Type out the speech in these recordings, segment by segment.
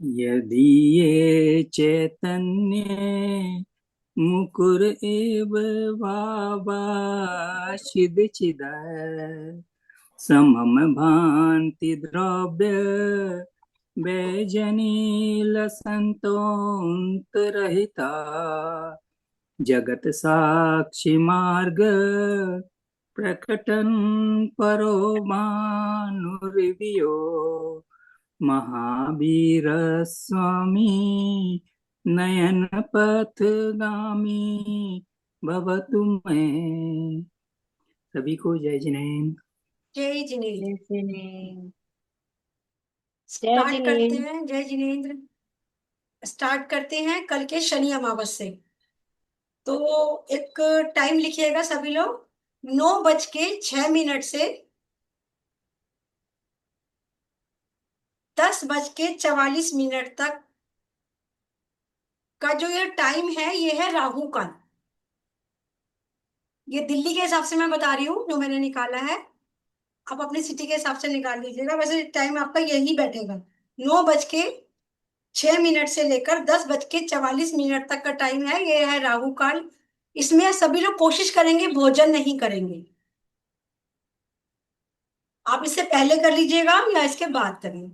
यदि ये चैतन्य मुकुर एव भाषित समम भान्ति द्रव्य वैजनील संतोषरहिता जगत साक्षी मार्ग प्रकटन परो भानुर्वियो महावीर स्वामी नयन पथगामी भवतु मैं। सभी को जय जिनेन्द्र। जय जिनेन्द्र। जय जिनेन्द्र। जय स्टार्ट करते जिनेन्द्र। हैं। जय जिनेन्द्र। स्टार्ट करते हैं कल के शनि अमावस से। तो एक टाइम लिखिएगा सभी लोग, 9:06 से 10:44 तक का जो ये टाइम है, ये है राहु काल। ये दिल्ली के हिसाब से मैं बता रही हूँ, जो मैंने निकाला है। आप अपनी सिटी के हिसाब से निकाल लीजिएगा। वैसे टाइम आपका यही बैठेगा, 9:06 से लेकर 10:44 तक का टाइम है। ये है राहु काल। इसमें सभी लोग कोशिश करेंगे भोजन नहीं करेंगे। आप इससे पहले कर लीजिएगा या इसके बाद करिए।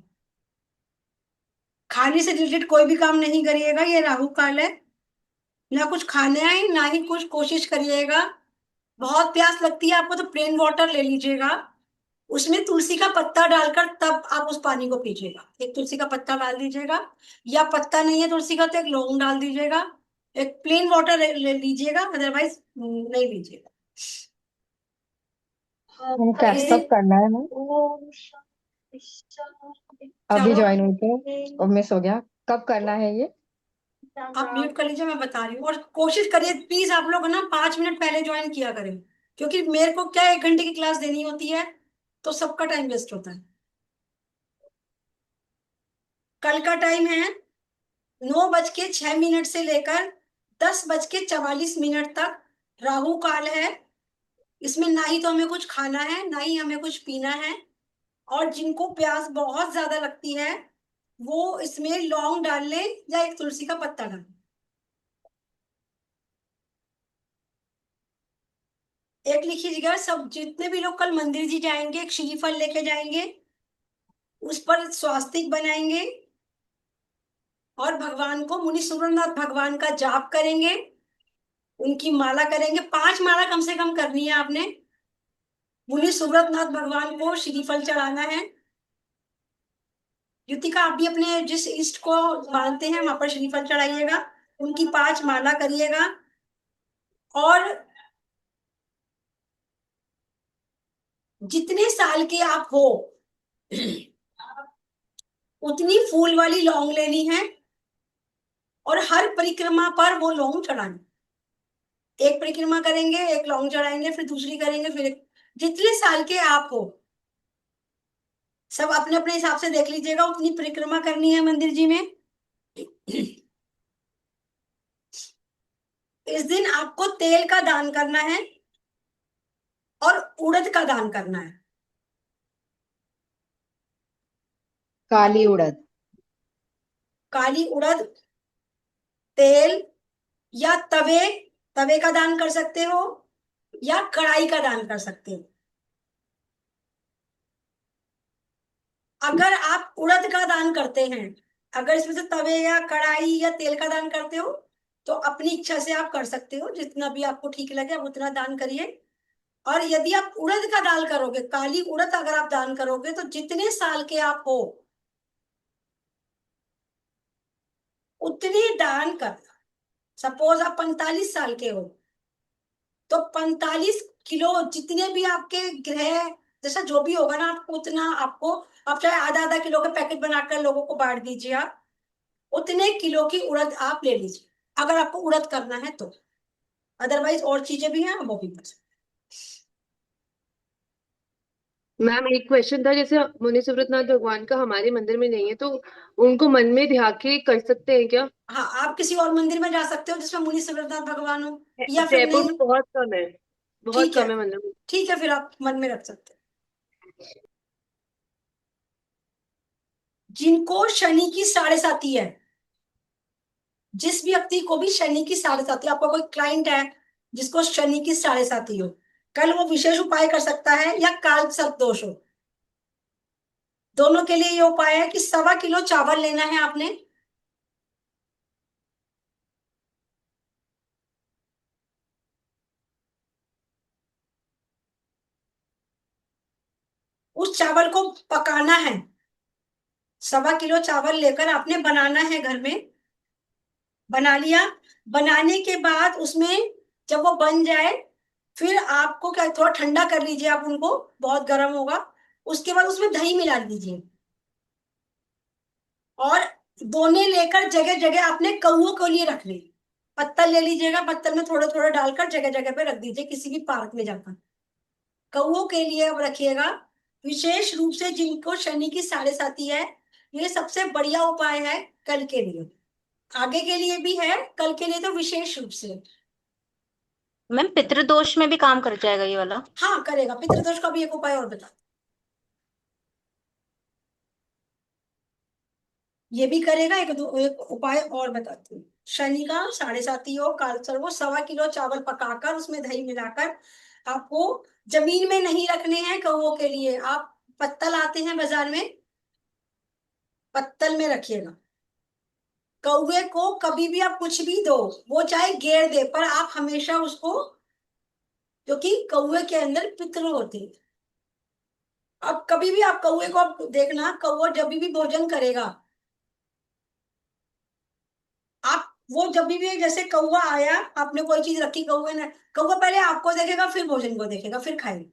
खाने से रिलेटेड कोई भी काम नहीं करिएगा, ये राहु काल है। ना कुछ खाना है ना ही कुछ, कोशिश करिएगा। बहुत प्यास लगती है आपको तो प्लेन वाटर ले लीजिएगा, उसमें तुलसी का पत्ता डालकर तब आप उस पानी को पीजिएगा। एक तुलसी का पत्ता डाल दीजिएगा, या पत्ता नहीं है तुलसी का तो एक लौंग डाल दीजिएगा। एक प्लेन वाटर ले लीजिएगा, अदरवाइज नहीं लीजिएगा। कैसे इस कब करना है मैं? अभी चलो ज्वाइन हुई थी और मिस हो गया। कब करना है ये? आप म्यूट कर लीजिए, मैं बता रही हूँ। और कोशिश करिए प्लीज आप लोग ना 5 मिनट पहले ज्वाइन किया करें, क्योंकि मेरे को क्या 1 घंटे की क्लास देनी होती है, तो सबका टाइम वेस्ट होता है। कल का टाइम है 9:06 से लेकर 10:44 तक राहु काल है। इसमें ना ही तो हमें कुछ खाना है ना ही हमें कुछ पीना है। और जिनको प्यास बहुत ज्यादा लगती है वो इसमें लौंग डाल ले या एक तुलसी का पत्ता डाल। एक लिखिएगा, सब जितने भी लोग कल मंदिर जी जाएंगे एक श्रीफल लेके जाएंगे, उस पर स्वास्तिक बनाएंगे और भगवान को, मुनि सुरेंद्रनाथ भगवान का जाप करेंगे, उनकी माला करेंगे। 5 माला कम से कम करनी है आपने। मुनि सुब्रतनाथ भगवान को श्रीफल चढ़ाना है। युतिका आप भी अपने जिस इष्ट को मानते हैं वहां पर श्रीफल चढ़ाइएगा, उनकी 5 माला करिएगा। और जितने साल के आप हो उतनी फूल वाली लौंग लेनी है और हर परिक्रमा पर वो लौंग चढ़ानी। एक परिक्रमा करेंगे एक लौंग चढ़ाएंगे, फिर दूसरी करेंगे, फिर जितने साल के आप हो सब अपने अपने हिसाब से देख लीजिएगा, उतनी परिक्रमा करनी है मंदिर जी में। इस दिन आपको तेल का दान करना है और उड़द का दान करना है। काली उड़द। काली उड़द, तेल, या तवे, तवे का दान कर सकते हो या कढ़ाई का दान कर सकते हो। अगर आप उड़द का दान करते हैं, अगर इसमें से तवे या कढ़ाई या तेल का दान करते हो तो अपनी इच्छा से आप कर सकते हो, जितना भी आपको ठीक लगे आप उतना दान करिए। और यदि आप उड़द का दान करोगे, काली उड़द अगर आप दान करोगे, तो जितने साल के आप हो उतने दान करना। सपोज आप 45 साल के हो तो 45 किलो, जितने भी आपके ग्रह जैसा जो भी होगा ना, आपको उतना, आपको, आप चाहे आधा आधा किलो के पैकेट बनाकर लोगों को बांट दीजिए, आप उतने किलो की उड़द आप ले लीजिए, अगर आपको उड़द करना है तो। अदरवाइज और चीजें भी हैं, वो भी कर सकते मैम एक क्वेश्चन था, जैसे मुनि सुब्रतनाथ भगवान का हमारे मंदिर में नहीं है तो उनको मन में ध्यान के कर सकते हैं क्या? हैं। हाँ, आप किसी और मंदिर में जा सकते हो जिसमें मुनि सुब्रतनाथ भगवान हो, या फिर जयपुर नहीं। में बहुत कम है, बहुत ठीक है, कम है मतलब। ठीक है, फिर आप मन में रख सकते हैं। जिनको शनि की 7.5 है, जिस व्यक्ति को भी शनि की 7.5, आपका कोई क्लाइंट है जिसको शनि की 7.5 हो, कल वो विशेष उपाय कर सकता है या काल सर्प दोष हो, दोनों के लिए ये उपाय है कि 1.25 किलो चावल लेना है आपने, उस चावल को पकाना है। 1.25 किलो चावल लेकर आपने बनाना है घर में, बना लिया। बनाने के बाद उसमें जब वो बन जाए, फिर आपको क्या, थोड़ा ठंडा कर लीजिए आप उनको, बहुत गर्म होगा। उसके बाद उसमें दही मिला दीजिए, और दोने लेकर जगह जगह आपने कौओं के लिए रख ली। पत्तल ले लीजिएगा, पत्तल में थोड़े थोड़े डालकर जगह जगह पे रख दीजिए, किसी भी पार्क में जाकर कौओं के लिए अब रखिएगा। विशेष रूप से जिनको शनि की 7.5 है, ये सबसे बढ़िया उपाय है कल के लिए, आगे के लिए भी है, कल के लिए तो विशेष रूप से। मैम पितृदोष में भी काम कर जाएगा ये वाला? हाँ करेगा, पितृदोष का भी एक उपाय और बता, ये भी करेगा। एक उपाय और बताती हूँ। शनि का 7.5 हो, कालसर वो 1.25 किलो चावल पकाकर उसमें दही मिलाकर आपको जमीन में नहीं रखने हैं कौओं के लिए, आप पत्तल आते हैं बाजार में, पत्तल में रखिएगा। कौवे को कभी भी आप कुछ भी दो, वो चाहे घेर दे, पर आप हमेशा उसको, क्योंकि कौवे के अंदर पितृ होते हैं। अब कभी भी आप कौवे को आप देखना, कौवा जब भी भोजन करेगा, आप वो जब भी, जैसे कौवा आया, आपने कोई चीज रखी कौवे ने, कौवा पहले आपको देखेगा, फिर भोजन को देखेगा, फिर खाएगा।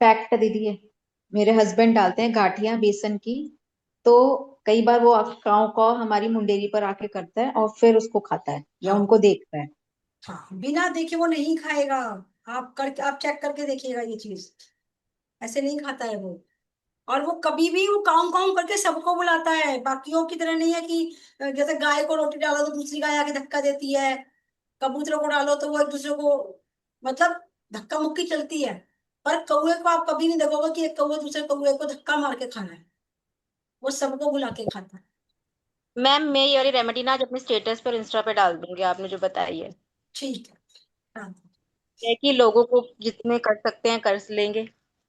फैक्ट दीदी है, मेरे हस्बैंड डालते हैं गांठियां बेसन की, तो कई बार वो काव काव हमारी मुंडेरी पर आके करता है और फिर उसको खाता है या हाँ उनको देखता है। हाँ, बिना देखे वो नहीं खाएगा। आप चेक करके देखिएगा ये चीज, ऐसे नहीं खाता है वो। और वो कभी भी वो काउं काउं करके सबको बुलाता है, बाकियों की तरह नहीं है कि जैसे गाय को रोटी डालो तो दूसरी गाय आके धक्का देती है, कबूतरों को डालो तो वो एक दूसरे को, मतलब धक्का मुक्की चलती है। पर कौवे को आप कभी नहीं देखोगे कि एक कौवे दूसरे कौवे को धक्का मार के खाना है, वो सबको बुला के खाता है। मैम मैं ये वाली रेमेडी ना आज अपने स्टेटस पर इंस्टा पे डाल दूंगी, आपने जो बताई है। ठीक है। हाँ है कि लोगों को जितने कर सकते हैं कर लेंगे,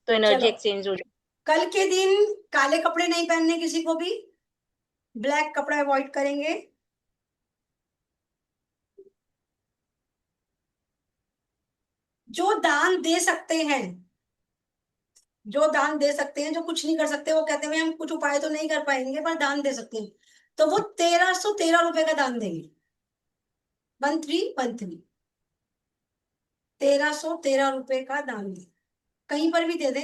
तो एनर्जी चलो, एक्सचेंज हो जाए। कल के दिन काले कपड़े नहीं पहनने किसी को भी, ब्लैक कपड़ा अवॉइड करेंगे। जो दान दे सकते हैं, जो दान दे सकते हैं, जो कुछ नहीं कर सकते, वो कहते हैं हम कुछ उपाय तो नहीं कर पाएंगे पर दान दे सकते हैं, तो वो 1313 रुपए का दान देंगे। 1313, 1313 रुपए का दान दे, कहीं पर भी दे दे,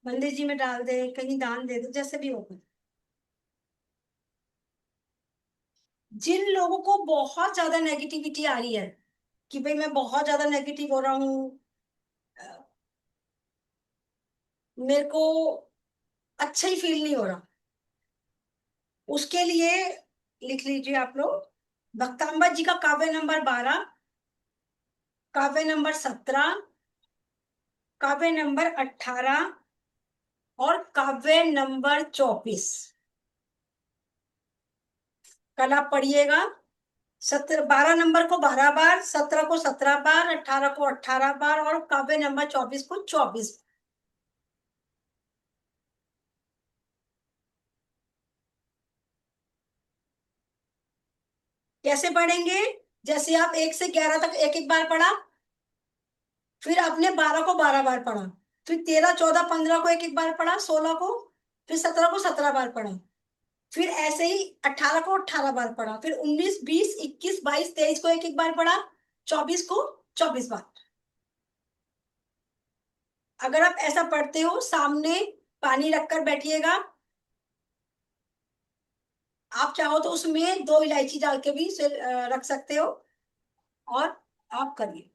मंदिर जी में डाल दे, कहीं दान दे दे, जैसे भी होगा। जिन लोगों को बहुत ज्यादा नेगेटिविटी आ रही है कि भाई मैं बहुत ज्यादा नेगेटिव हो रहा हूँ, मेरे को अच्छा ही फील नहीं हो रहा, उसके लिए लिख लीजिए आप लोग, भक्तांबा जी का काव्य नंबर 12, काव्य नंबर 17, काव्य नंबर 18 और काव्य नंबर 24, कल आप पढ़िएगा। 12 नंबर को 12 बार, 17 को 17 बार, 18 को 18 बार और काव्य नंबर 24 को 24। कैसे पढ़ेंगे? जैसे आप 1 से 11 तक एक एक बार पढ़ा, फिर आपने 12 को 12 बार पढ़ा, फिर 13 14 15 को एक एक बार पढ़ा, 16 को, फिर 17 को 17 बार पढ़ा, फिर ऐसे ही 18 को 18 बार पढ़ा, फिर 19 20 21 22 23 को एक एक बार पढ़ा, 24 को 24 बार। अगर आप ऐसा पढ़ते हो, सामने पानी रखकर बैठिएगा, आप चाहो तो उसमें 2 इलायची डाल के भी रख सकते हो, और आप करिए।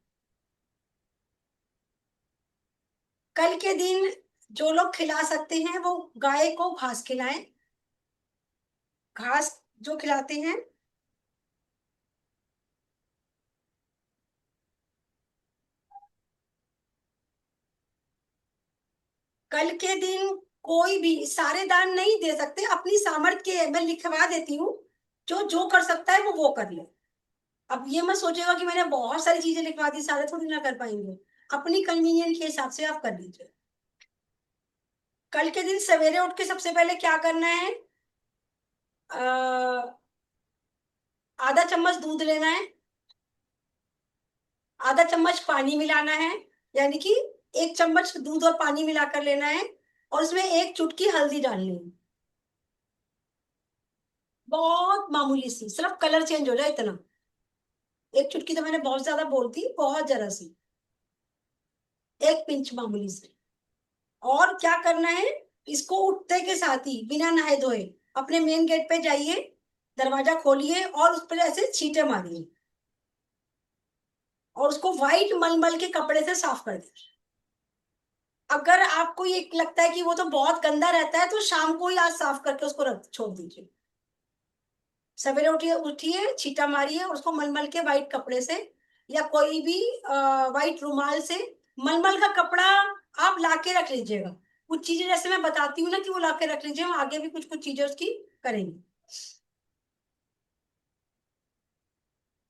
कल के दिन जो लोग खिला सकते हैं वो गाय को घास खिलाएं, घास जो खिलाते हैं, कल के दिन कोई भी, सारे दान नहीं दे सकते, अपनी सामर्थ्य के मैं लिखवा देती हूँ, जो जो कर सकता है वो कर ले। अब ये मत सोचेगा कि मैंने बहुत सारी चीजें लिखवा दी, सारे थोड़ी ना कर पाएंगे, अपनी कन्वीनियंट के हिसाब से आप कर लीजिए। कल के दिन सवेरे उठ के सबसे पहले क्या करना है, आधा चम्मच दूध लेना है, आधा चम्मच पानी मिलाना है, यानी कि 1 चम्मच दूध और पानी मिलाकर लेना है, और उसमें 1 चुटकी हल्दी डालनी है, बहुत मामूली सी, सिर्फ कलर चेंज हो जाए इतना। 1 चुटकी तो मैंने बहुत ज्यादा बोल दी, बहुत जरा सी, 1 पिंच मामूली सी। और क्या करना है, इसको उठते के साथ ही बिना नहाए धोए अपने मेन गेट पे जाइए, दरवाजा खोलिए और उस पर ऐसे छींटे मारिए, और उसको व्हाइट मलमल के कपड़े से साफ कर दीजिए। अगर आपको ये लगता है कि वो तो बहुत गंदा रहता है, तो शाम को ही आज साफ करके उसको रख छोड़ दीजिए। सवेरे उठिए, उठिए, छींटा मारिए और उसको मलमल के व्हाइट कपड़े से, या कोई भी व्हाइट रुमाल से, मलमल का कपड़ा आप लाके रख लीजिएगा। कुछ चीजें जैसे मैं बताती हूँ ना कि वो लाके रख लीजिए, हम आगे भी कुछ कुछ चीजें उसकी करेंगे।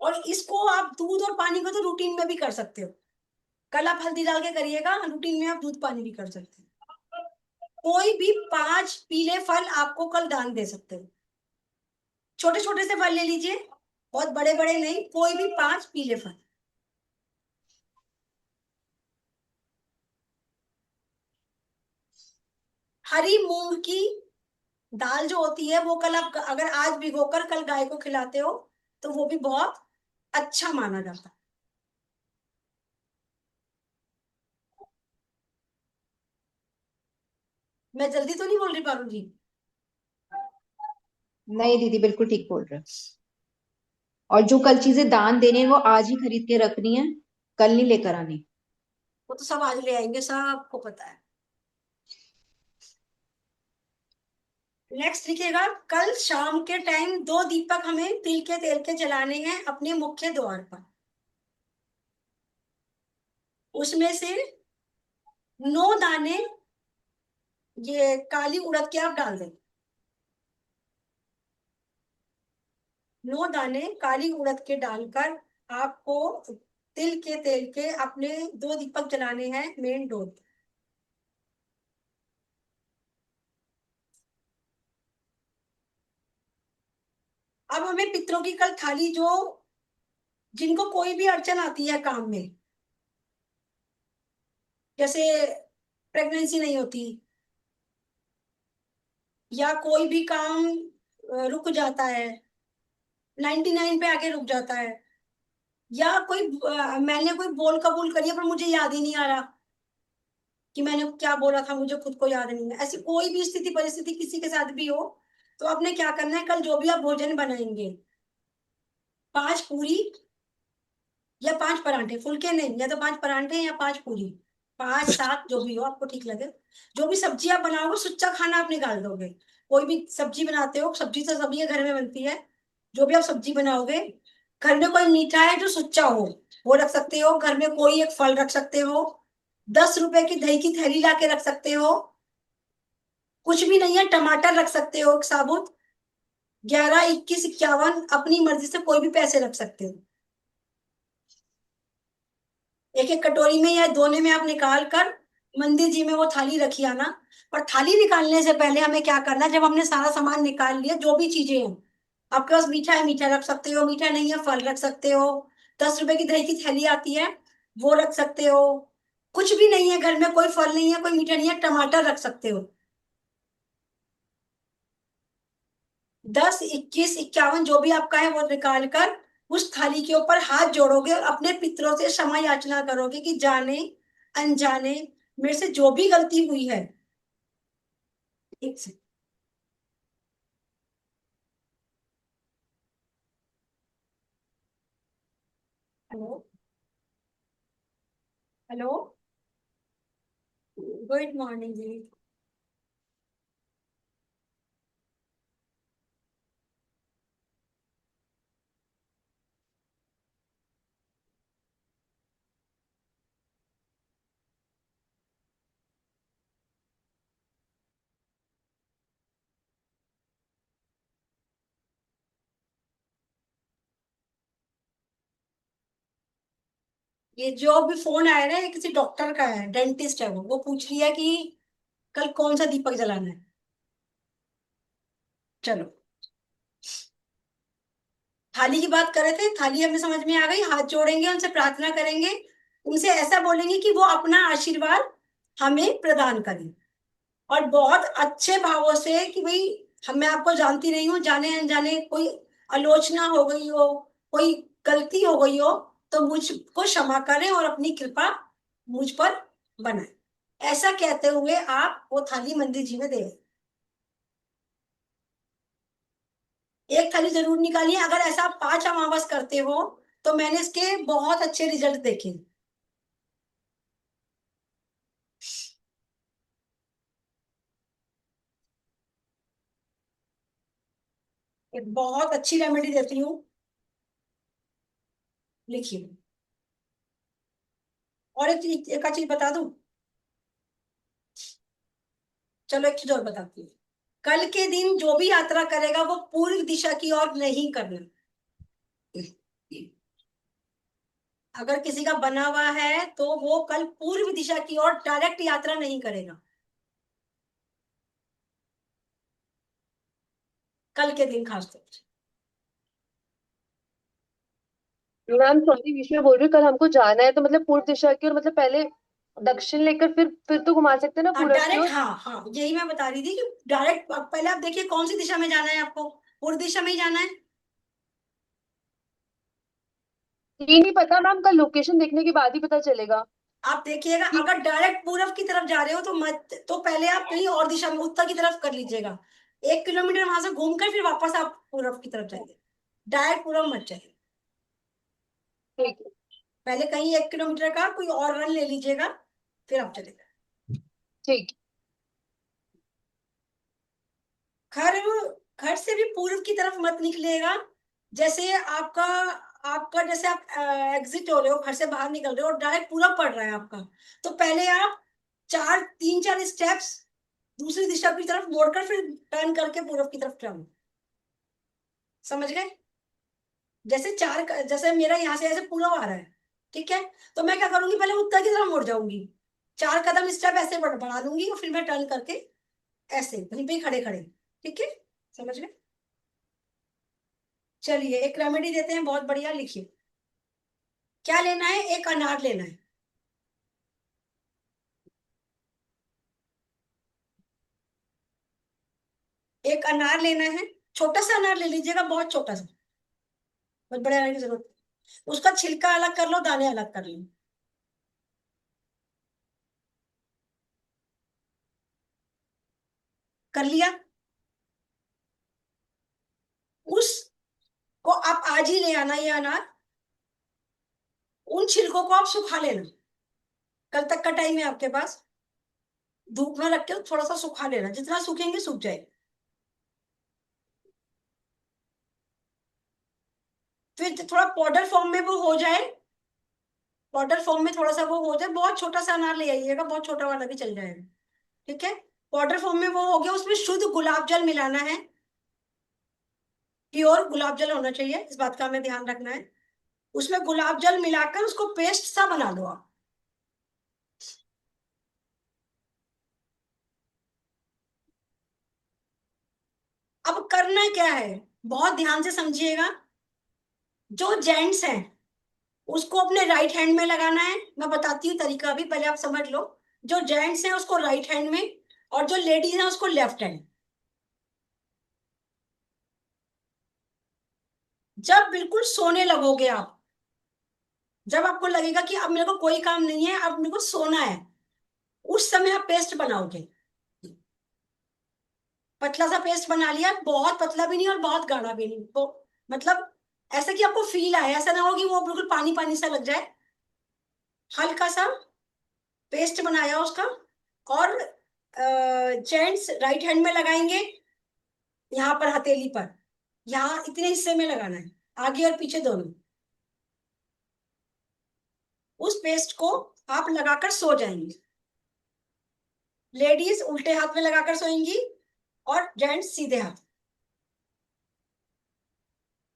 और इसको आप दूध और पानी को तो रूटीन में भी कर सकते हो, कल आप हल्दी डाल के करिएगा, रूटीन में आप दूध पानी भी कर सकते हो। कोई भी 5 पीले फल आपको कल दान दे सकते हो, छोटे छोटे से फल ले लीजिए, बहुत बड़े बड़े नहीं, कोई भी 5 पीले फल। हरी मूंग की दाल जो होती है, वो कल आप अगर आज भिगोकर कल गाय को खिलाते हो, तो वो भी बहुत अच्छा माना जाता है। मैं जल्दी तो नहीं बोल रही पारू जी? नहीं दीदी, बिल्कुल ठीक बोल रहे हो। और जो कल चीजें दान देने हैं वो आज ही खरीद के रखनी है, कल नहीं लेकर आनी। वो तो सब आज ले आएंगे, सबको पता है। नेक्स्ट लिखिएगा, कल शाम के टाइम 2 दीपक हमें तिल के तेल के जलाने हैं अपने मुख्य द्वार पर। उसमें से 9 दाने ये काली उड़द के आप डाल दें, 9 दाने काली उड़द के डालकर आपको तिल के तेल के अपने 2 दीपक जलाने हैं मेन डोर पे। अब हमें पितरों की कल थाली, जो जिनको कोई भी अड़चन आती है काम में, जैसे प्रेगनेंसी नहीं होती, या कोई भी काम रुक जाता है, 99 पे आके रुक जाता है, या कोई मैंने कोई बोल कबूल करी है पर मुझे याद ही नहीं आ रहा कि मैंने क्या बोला था, मुझे खुद को याद नहीं है, ऐसी कोई भी स्थिति परिस्थिति किसी के साथ भी हो, तो आपने क्या करना है, कल जो भी आप भोजन बनाएंगे, 5 पूरी या 5 पराठे, फुलके नहीं, या तो 5 पराठे या 5 पूरी, 5 7 जो भी हो आपको ठीक लगे, जो भी सब्जी आप बनाओगे, सुच्चा खाना आप निकाल दोगे। कोई भी सब्जी बनाते हो, सब्जी तो सभी के घर में बनती है, जो भी आप सब्जी बनाओगे, घर में कोई मीठा है जो सुच्चा हो, वो रख सकते हो, घर में कोई एक फल रख सकते हो, 10 रुपए की दही की थैली ला के रख सकते हो, कुछ भी नहीं है टमाटर रख सकते हो एक साबुत, 11 21 51 अपनी मर्जी से कोई भी पैसे रख सकते हो। एक एक कटोरी में या दोने में आप निकाल कर मंदिर जी में वो थाली रखी आना। और थाली निकालने से पहले हमें क्या करना है, जब हमने सारा सामान निकाल लिया, जो भी चीजें हैं आपके पास, मीठा है मीठा रख सकते हो, मीठा नहीं है फल रख सकते हो, 10 रुपए की दही की थैली आती है वो रख सकते हो, कुछ भी नहीं है घर में, कोई फल नहीं है, कोई मीठा नहीं है, टमाटर रख सकते हो, 10 21 51 जो भी आपका है वो निकाल कर उस थाली के ऊपर हाथ जोड़ोगे और अपने पितरों से क्षमा याचना करोगे कि जाने अनजाने मेरे से जो भी गलती हुई है। एक से हेलो, हेलो, गुड मॉर्निंग जी। ये जो भी फोन आया ना, ये किसी डॉक्टर का है, डेंटिस्ट है, वो पूछ रही है कि कल कौन सा दीपक जलाना है। चलो, थाली की बात कर रहे थे, थाली हमें समझ में आ गई। हाथ जोड़ेंगे, उनसे प्रार्थना करेंगे, उनसे ऐसा बोलेंगे कि वो अपना आशीर्वाद हमें प्रदान करें, और बहुत अच्छे भावों से कि भाई हम, मैं आपको जानती नहीं हूँ, जाने अनजाने कोई आलोचना हो गई हो, कोई गलती हो गई हो, तो मुझको क्षमा करें और अपनी कृपा मुझ पर बनाए, ऐसा कहते हुए आप वो थाली मंदिर जी में दे। एक थाली जरूर निकालिए। अगर ऐसा आप 5 अमावस करते हो तो मैंने इसके बहुत अच्छे रिजल्ट देखे। एक बहुत अच्छी रेमेडी देती हूँ, लिखिए। और एक चीज बता दूं, चलो एक चीज और बताती हूँ। कल के दिन जो भी यात्रा करेगा वो पूर्व दिशा की ओर नहीं करना। अगर किसी का बना हुआ है तो वो कल पूर्व दिशा की ओर डायरेक्ट यात्रा नहीं करेगा, कल के दिन खासतौर से। मैम सॉरी, बीच में बोल रही हूँ, कल हमको जाना है तो मतलब पूर्व दिशा की, और मतलब पहले दक्षिण लेकर फिर तो घुमा सकते हैं ना हाँ पूरब की डायरेक्ट, ओर। हाँ हाँ, यही मैं बता रही थी कि डायरेक्ट पहले आप देखिए कौन सी दिशा में जाना है आपको। पूर्व दिशा में ही जाना है। ये नहीं पता मैम, कल लोकेशन देखने के बाद ही पता चलेगा आप देखिएगा, कि। अगर डायरेक्ट पूरब की तरफ जा रहे हो तो मत, तो पहले आप कहीं और दिशा में उत्तर की तरफ कर लीजिएगा। 1 किलोमीटर वहां से घूमकर फिर वापस आप पूरब की तरफ जाइए। डायरेक्ट पूरब मत जाइए। ठीक है। पहले कहीं 1 किलोमीटर का कोई और रन ले लीजिएगा, फिर आप चलेगा। ठीक घर, घर से भी पूर्व की तरफ मत निकलिएगा। जैसे आपका आपका जैसे आप एग्जिट हो रहे हो, घर से बाहर निकल रहे हो और डायरेक्ट पूरब पड़ रहा है आपका, तो पहले आप 3-4 स्टेप्स दूसरी दिशा की तरफ मोड़कर फिर टर्न करके पूरब की तरफ जाओ। समझ गए? जैसे मेरा यहाँ से ऐसे पूरब आ रहा है, ठीक है, तो मैं क्या करूंगी, पहले उत्तर की तरफ मुड़ जाऊंगी, 4 कदम स्टेप ऐसे बढ़ा दूंगी और फिर मैं टर्न करके ऐसे वहीं पे खड़े खड़े। ठीक है, समझ गए? चलिए एक रेमेडी देते हैं, बहुत बढ़िया, लिखिए। क्या लेना है? एक अनार लेना है। एक अनार लेना है, छोटा सा अनार ले लीजिएगा, बहुत छोटा सा, बहुत बड़े अनार की जरूरत नहीं। उसका छिलका अलग कर लो, दाने अलग कर लो। कर लिया? उसको आप आज ही ले आना, ये अनार। उन छिलकों को आप सुखा लेना, कल तक का टाइम है आपके पास। धूप में रख के थोड़ा सा सुखा लेना, जितना सूखेंगे सूख जाए। फिर थोड़ा पाउडर फॉर्म में वो हो जाए, पाउडर फॉर्म में थोड़ा सा वो हो जाए, बहुत छोटा सा अनार ले आइएगा, बहुत छोटा वाला भी चल जाएगा। ठीक है, पाउडर फॉर्म में वो हो गया, उसमें शुद्ध गुलाब जल मिलाना है। प्योर गुलाब जल होना चाहिए, इस बात का हमें ध्यान रखना है। उसमें गुलाब जल मिलाकर उसको पेस्ट सा बना लो आप। अब करना क्या है, बहुत ध्यान से समझिएगा। जो जेंट्स हैं उसको अपने राइट हैंड में लगाना है, मैं बताती हूँ तरीका भी, पहले आप समझ लो। जो जेंट्स हैं उसको राइट हैंड में, और जो लेडीज हैं उसको लेफ्ट हैंड। जब बिल्कुल सोने लगोगे आप, जब आपको लगेगा कि अब मेरे को कोई काम नहीं है, अब मेरे को सोना है, उस समय आप पेस्ट बनाओगे। पतला सा पेस्ट बना लिया, बहुत पतला भी नहीं और बहुत गाढ़ा भी नहीं, वो मतलब ऐसा कि आपको फील आए, ऐसा ना हो कि वो बिल्कुल पानी पानी सा लग जाए। हल्का सा पेस्ट बनाया उसका, और जेंट्स राइट हैंड में लगाएंगे, यहाँ पर हथेली पर, यहाँ इतने हिस्से में लगाना है, आगे और पीछे दोनों। उस पेस्ट को आप लगाकर सो जाएंगे। लेडीज उल्टे हाथ में लगाकर सोएंगी और जेंट्स सीधे हाथ।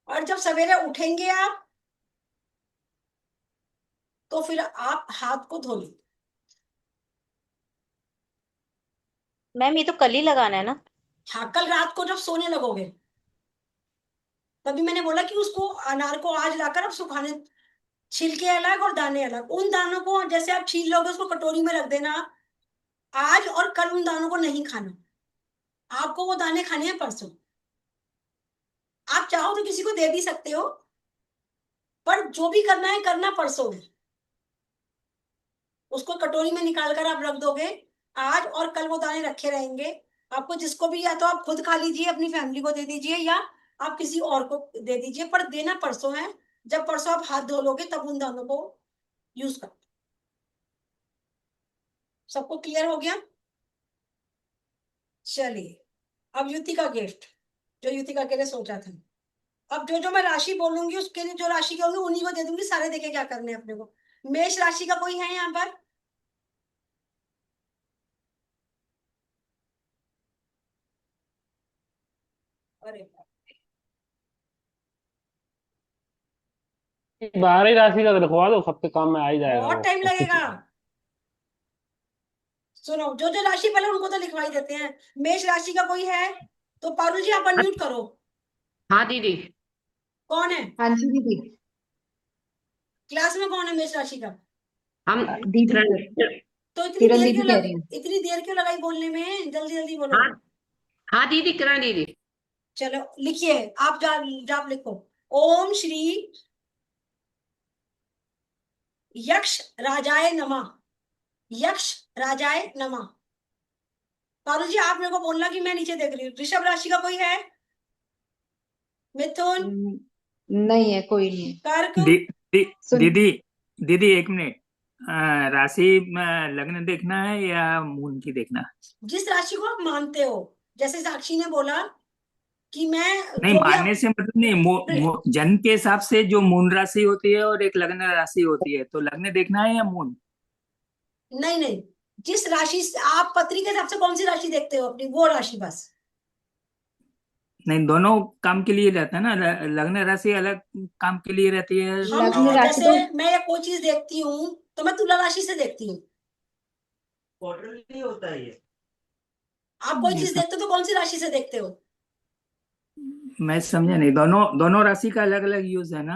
और जब सवेरे उठेंगे आप, तो फिर आप हाथ को धो लो। मैम ये तो कल ही लगाना है ना? हाँ, कल रात को जब सोने लगोगे, तभी मैंने बोला कि उसको अनार को आज लाकर अब सुखाने, छिलके अलग और दाने अलग। उन दानों को जैसे आप छील लोगे उसको कटोरी में रख देना आज, और कल उन दानों को नहीं खाना। आपको वो दाने खाने हैं परसों। आप चाहो तो किसी को दे भी सकते हो, पर जो भी करना है करना परसों है। उसको कटोरी में निकाल कर आप रख दोगे आज, और कल वो दाने रखे रहेंगे। आपको जिसको भी, या तो आप खुद खा लीजिए, अपनी फैमिली को दे दीजिए, या आप किसी और को दे दीजिए, पर देना परसों है। जब परसों आप हाथ धो लोगे तब उन दानों को यूज कर। सबको क्लियर हो गया? चलिए, अब युति का गिफ्ट, जो युति का के लिए सोचा था। अब जो जो मैं राशि बोलूंगी उसके लिए जो राशि के होंगे उन्हीं को दे दूंगी। सारे देखे क्या करने हैं अपने को। मेष राशि का कोई है यहाँ पर? अरे बाप, 12 राशि का लिखवा दो, हफ्ते काम में आ ही जाएगा बहुत वो। टाइम लगेगा। सुनो, जो जो राशि पहले उनको तो लिखवाई देते हैं। मेष राशि का कोई है तो पारुल जी आप अनम्यूट करो। हाँ दीदी। कौन है हाँ जी दीदी। क्लास में? कौन है मेष राशि का? हम दीदी तो इतनी किरण देर दीदी क्यों कह रही लग, हैं। इतनी देर क्यों लगाई बोलने में? जल्दी जल्दी बोलो। हाँ हाँ दीदी, किरण दीदी। चलो लिखिए, आप जाप लिखो। ओम श्री यक्ष राजाय नमः। यक्ष राजाय नमः। पारुल जी आप मेरे को बोलना कि मैं नीचे देख रही हूँ। वृषभ राशि का कोई है? मिथुन? नहीं है, कोई नहीं है। कर्क? दी, दी, सुन, दीदी दीदी एक मिनट। राशि लग्न देखना है या मून की देखना है? जिस राशि को आप मानते हो, जैसे साक्षी ने बोला कि मैं, नहीं, जो भी मानने आप, से मतलब नहीं, जन्म के हिसाब से जो मून राशि होती है और एक लग्न राशि होती है, तो लग्न देखना है या मून? नहीं नहीं, जिस राशि से आप पत्री के हिसाब से कौन सी राशि देखते हो अपनी, वो राशि बस। नहीं, दोनों काम के लिए रहता है ना। लग्न राशि अलग काम के लिए रहती है। हम लग्न राशि जैसे तो मैं कोई चीज देखती हूँ तो मैं तुला राशि से देखती हूँ। क्वार्टरली होता है ये। आप कोई चीज ऐसा देखते हो तो कौन सी राशि से देखते हो? मैं समझा नहीं। दोनों दोनों राशि का अलग अलग यूज है ना।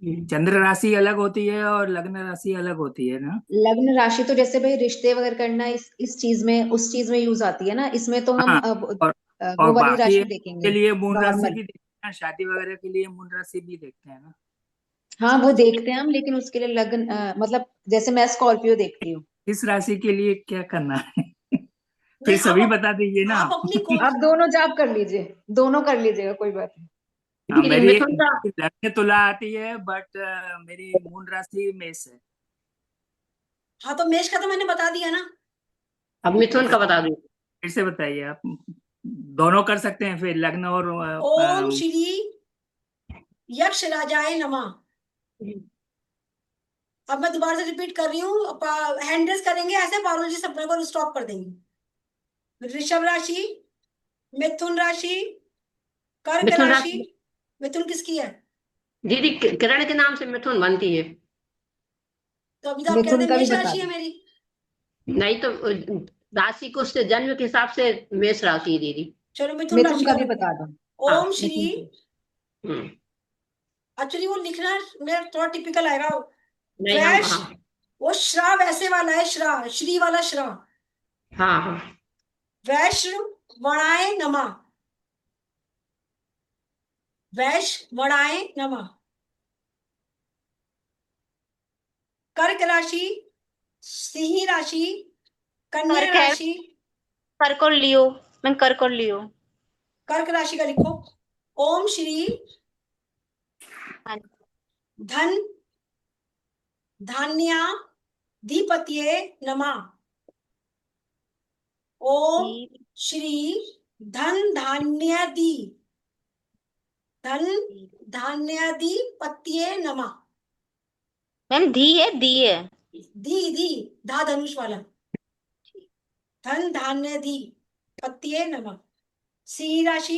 चंद्र राशि अलग होती है और लग्न राशि अलग होती है ना। लग्न राशि तो जैसे भाई रिश्ते वगैरह करना, इस चीज में, उस चीज में यूज आती है ना। इसमें तो हम हाँ, अब और वो और वाली बाकी राशि के देखेंगे, लिए मून राशि नॉर्मल। भी देखते हैं, शादी वगैरह के लिए मून राशि भी देखते हैं ना। हाँ वो समझ, देखते हैं हम, लेकिन उसके लिए लग्न मतलब जैसे मैं स्कॉर्पियो देखती हूँ। इस राशि के लिए क्या करना है? नहीं फिर सभी आप बता दीजिए ना। आप अपनी को, आप दोनों जाप कर लीजिए, दोनों कर लीजिएगा, कोई बात नहीं। हाँ, दीदी मेरी मिथुन का, लग्न तुला आती है, बट मेरी मून राशि मेष है। हाँ तो मेष का तो मैंने बता दिया ना। अब मिथुन का बता दो। फिर से बताइए आप। दोनों कर सकते हैं फिर, लग्न और ओम श्री यक्ष राजाय नमः। अब मैं दोबारा से रिपीट कर रही हूँ, हैंड रेस करेंगे ऐसे, पारुल जी सपने को स्टॉप कर देंगे। वृषभ राशि, मिथुन राशि, कर्क मिथुन राशि। राशि। मिथुन किसकी है? दीदी किरण के नाम से मिथुन बनती है। तो अभी तो आप कहते मिथुन हैं का भी मेष बता राशि है दो। मेरी। नहीं तो राशि को उससे जन्म के हिसाब से मेष राशि है दीदी। चलो मिथुन मिथुन राशि का को भी रखते बता हैं। दो। हाँ ओम श्री, मिथुन का। हम्म, एक्चुअली वो लिखना मेरा थोड़ा टिपिकल आएगा। नहीं हम वैश, हाँ वो श्रा वैसे वाला है, श्रा श्री वाला श्रा। हाँ हाँ। वैश्रवणाय नमः। वैश्रवणाय नमः। कर्क राशि, सिंह राशि, कन्या कर्क है। राशि। कर्क और लियो। मैं कर्क और लियो। कर्क राशि का लिखो। ओम श्री हाँ धन धान्याधिपतये नमः। ओम जी। श्री धन धान्याधिपतये नमः। मैम धी है, दी है। धी धा धनुष वाला। धन धान्याधिपतये नमः। सिंह राशि,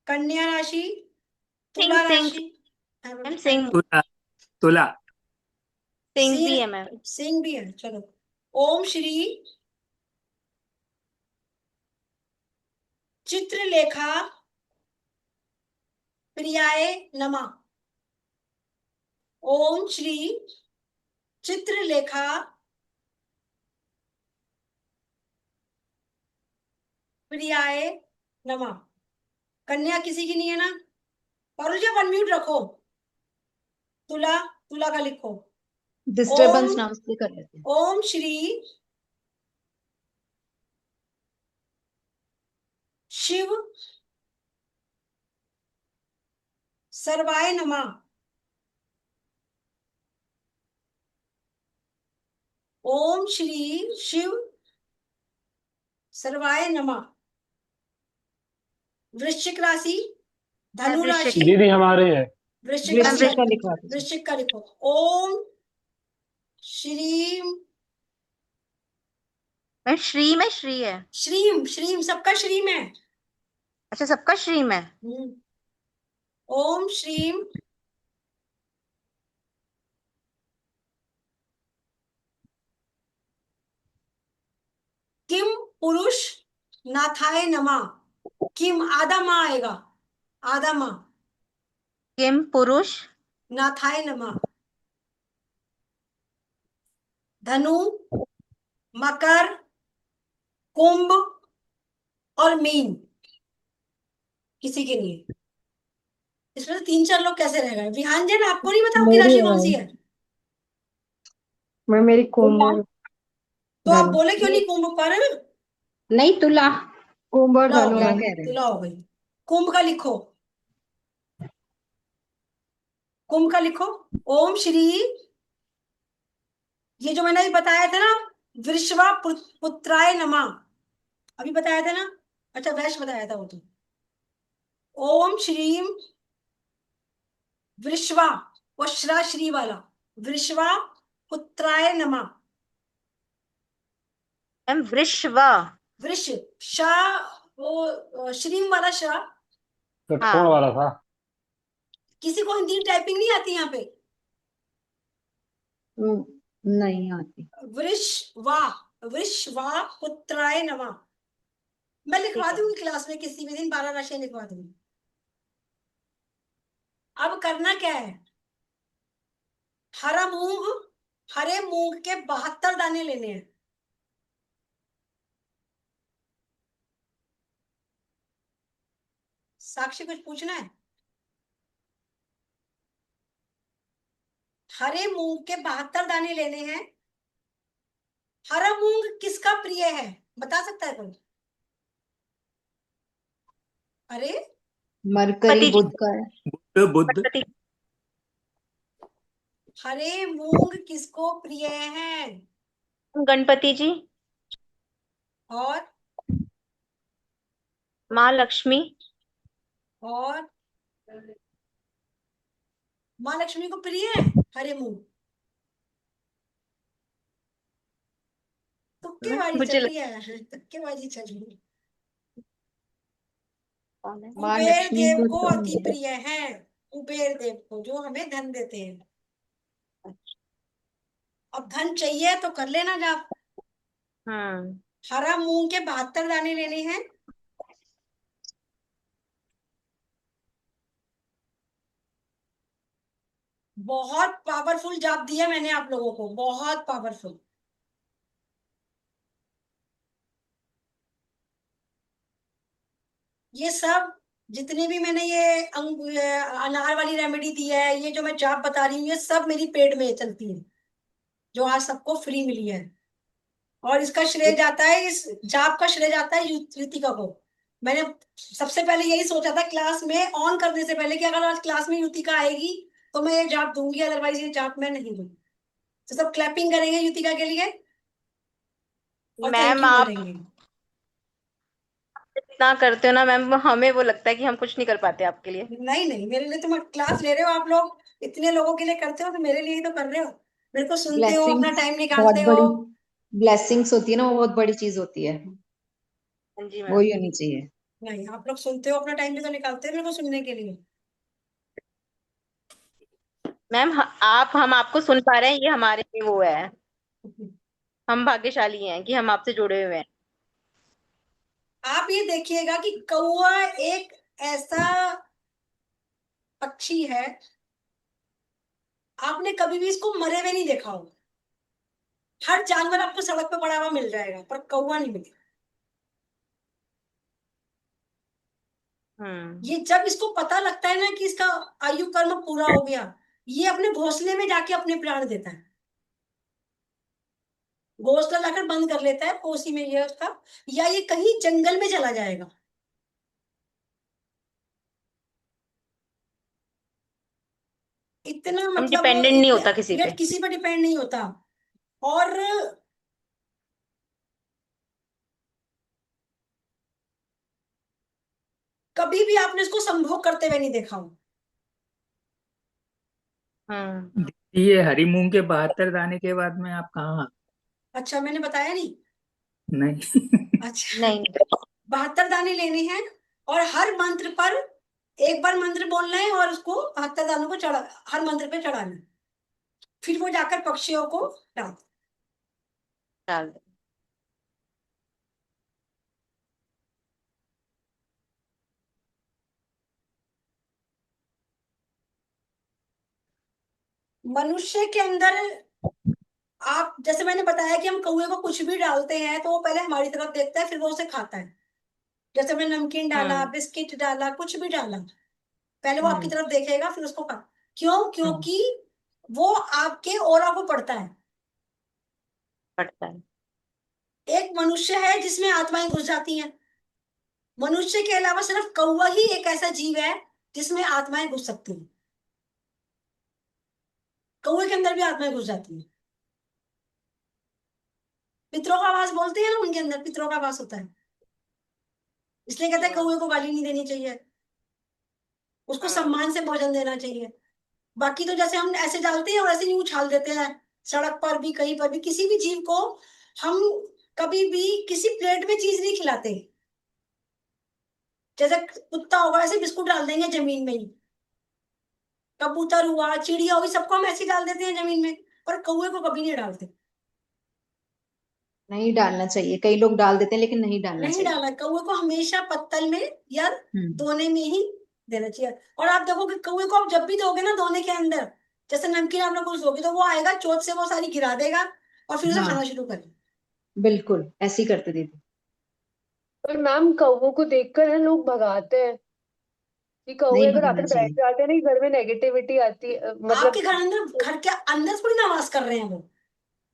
कन्या राशि, सिंह तुला सिंह। राशि। मैम सिंह। तुला तुला सिंह भी सिंह है मैम। सिंह भी है, चलो। ओम श्री चित्रलेखा प्रियाय नमः। ओम श्री चित्रलेखा प्रियाय नमः। कन्या किसी की नहीं है ना? पारुल जी आप अनम्यूट रखो। तुला, तुला का लिखो। डिस्टरबेंस ओम नाम से कर लेते हैं। ओम श्री शिव सर्वाय नमः। ओम श्री शिव सर्वाय नमः। वृश्चिक राशि, धनु वृश्चिक। राशि, दीदी हमारे है। वृश्चिक का वृश्चिक का लिखो, लिखवा दीजिए। वृश्चिक का लिखो। ओम श्रीम, मैम श्री है। श्रीम श्रीम सबका श्रीम है। अच्छा सबका श्री में। ओम श्रीम किम पुरुष नाथाय नमः। किम आधा माँ आएगा, आधा माँ। किम पुरुष। नाथाय नमः। धनु, मकर, कुंभ और मीन किसी के लिए। इसमें से 3-4 लोग कैसे रह गए? विहान जन आपको नहीं पता आपकी मेरी राशि है कौन सी मैम। है? मैं मेरी कुंभ और तो आप धनु। बोले क्यों नहीं कुंभ पा रहे हैं? नहीं तुला। कुंभ और तुला हो धनु गई, मैम। कह रहे हैं? तुला हो गई। कुंभ का लिखो, कुंभ का लिखो। ओम श्री, ये जो मैंने अभी बताया था ना, वृषवा पुत्राय नमः, अभी बताया था ना। अच्छा वैश बताया था वो तो। ओम श्रीम वृषवा, वो श्रा श्री वाला, वृषवा पुत्राय नमः। मैम वृषवा। वृष शा, वो श्रीम वाला शा। कठोर हाँ। वाला था। किसी को हिंदी टाइपिंग नहीं आती यहाँ पे? नहीं आती। वृषवा, वृषवा पुत्राय नमः। मैं ठीक लिखवा है। दूंगी क्लास में किसी भी दिन, 12 राशियां लिखवा दूंगी। अब करना क्या है? हरा मूंग, हरे मूंग के 72 दाने लेने हैं। साक्षी कुछ पूछना है? हरे मूंग के 72 दाने लेने हैं। हरा मूंग किसका प्रिय है, बता सकता है कोई? अरे मरकरी पति जी। बुध का है। बुद्ध बुद्ध। पति। हरे मूंग किसको प्रिय है? गणपति जी। और माँ लक्ष्मी। और माँ लक्ष्मी को प्रिय है हरे मूंग? तुक्केबाजी मुझे चल रही है, तुक्केबाजी चल रही है। कौन है? माँ कुबेर लक्ष्मी देव को को तो अति प्रिय है। कुबेर देव को, जो हमें धन देते हैं। अब धन चाहिए तो कर लेना जाप। हम्म। हरा मूंग के 72 दाने लेने हैं। बहुत पावरफुल जाप दिया मैंने आप लोगों को, बहुत पावरफुल। ये सब जितने भी मैंने ये अनार वाली रेमेडी दी है, ये जो मैं जाप बता रही हूँ, ये सब मेरी पेड में चलती है, जो आज सबको फ्री मिली है। और इसका श्रेय जाता है, इस जाप का श्रेय जाता है युतिका को। मैंने सबसे पहले यही सोचा था क्लास में ऑन करने से पहले कि अगर आज क्लास में युतिका आएगी तो मैं ये जाप दूंगी, अदरवाइज ये जाप मैं नहीं दूंगी। तो सब क्लैपिंग करेंगे युतिका के लिए और थैंक मैम यू आप बोलेंगे। इतना करते हो ना मैम, हमें वो लगता है कि हम कुछ नहीं कर पाते आपके लिए। नहीं नहीं, मेरे लिए तो क्लास ले रहे हो आप लोग, इतने लोगों के लिए करते हो तो मेरे लिए ही तो कर रहे हो। मेरे को सुनते हो, अपना ब्लेसिंग्स टाइम बहुत निकालते हो। बड़ी, ब्लेसिंग्स होती है ना, वो बहुत बड़ी चीज होती है। हाँ जी वो मैम। ही होनी चाहिए। नहीं, आप लोग सुनते हो, अपना टाइम भी तो निकालते हो मेरे को सुनने के लिए। मैम आप हम आपको सुन पा रहे हैं, ये हमारे लिए वो है, हम भाग्यशाली हैं कि हम आपसे जुड़े हुए हैं। आप ये देखिएगा कि कौवा एक ऐसा पक्षी है, आपने कभी भी इसको मरे हुए नहीं देखा होगा। हर जानवर आपको सड़क पे पड़ा हुआ मिल जाएगा, पर कौवा नहीं मिलेगा। ये जब इसको पता लगता है ना कि इसका आयु कर्म पूरा हो गया, ये अपने घोंसले में जाके अपने प्राण देता है। घोंसला लाकर बंद कर लेता है उसी में ये उसका, या ये कहीं जंगल में चला जाएगा। इतना हम मतलब डिपेंडेंट नहीं होता किसी ये पे। किसी पर डिपेंड नहीं होता। और कभी भी आपने इसको संभोग करते हुए नहीं देखा हो। ये हरी मूंग के 72 दाने के बाद में आप कहाँ? अच्छा, मैंने बताया नहीं। नहीं। अच्छा, नहीं 72 दाने लेने हैं, और हर मंत्र पर एक बार मंत्र बोलना है, और उसको 72 दानों को चढ़ा, हर मंत्र पे चढ़ाना है। फिर वो जाकर पक्षियों को डाल। डाल दे। मनुष्य के अंदर, आप जैसे मैंने बताया कि हम कौवे को कुछ भी डालते हैं तो वो पहले हमारी तरफ देखता है, फिर वो उसे खाता है। जैसे हमने नमकीन डाला, बिस्किट डाला, कुछ भी डाला, पहले वो आपकी तरफ देखेगा, फिर उसको खा। क्यों? क्योंकि वो आपके ऑरा को पढ़ता है। पड़ता है। एक मनुष्य है जिसमें आत्माएं घुस जाती हैं। मनुष्य के अलावा सिर्फ कौवा ही एक ऐसा जीव है जिसमें आत्माएं घुस सकती हैं। कौवे के अंदर भी आत्माएं घुस जाती हैं। पितरों का आवाज बोलते हैं ना, उनके अंदर पितरों का आवाज होता है। इसलिए कहते हैं कौवे को गाली नहीं देनी चाहिए, उसको सम्मान से भोजन देना चाहिए। बाकी तो जैसे हम ऐसे डालते हैं और ऐसे ही उछाल देते हैं, सड़क पर भी, कहीं पर भी, किसी भी जीव को हम कभी भी किसी प्लेट में चीज नहीं खिलाते। जैसे कुत्ता होगा ऐसे बिस्कुट डाल देंगे जमीन में ही, कबूतर हुआ, चिड़िया हुई, सबको हम ऐसे ही डाल देते हैं जमीन में, पर कौवे को कभी नहीं डालते। नहीं डालना चाहिए, कई लोग डाल देते हैं लेकिन नहीं डालना नहीं चाहिए। डालना, कौवे को हमेशा पत्तल में या दोने में ही देना चाहिए। और आप देखो कि कौवे को आप जब भी दोगे ना दोने के अंदर, जैसे नमकीन आप लोग कुछ दोगे, तो वो आएगा चोट से वो सारी गिरा देगा और फिर उसे हाँ खाना शुरू करेगा। बिल्कुल ऐसे ही करते दीदी। पर मैम कौवों को देखकर है लोग भगाते हैं कि कौवे नहीं अगर भगाना आकर बैठ चाहिए। जाते हैं ना, घर में नेगेटिविटी आती है, आपके मतलब घर के अंदर थोड़ी ना आवाज कर रहे हैं वो।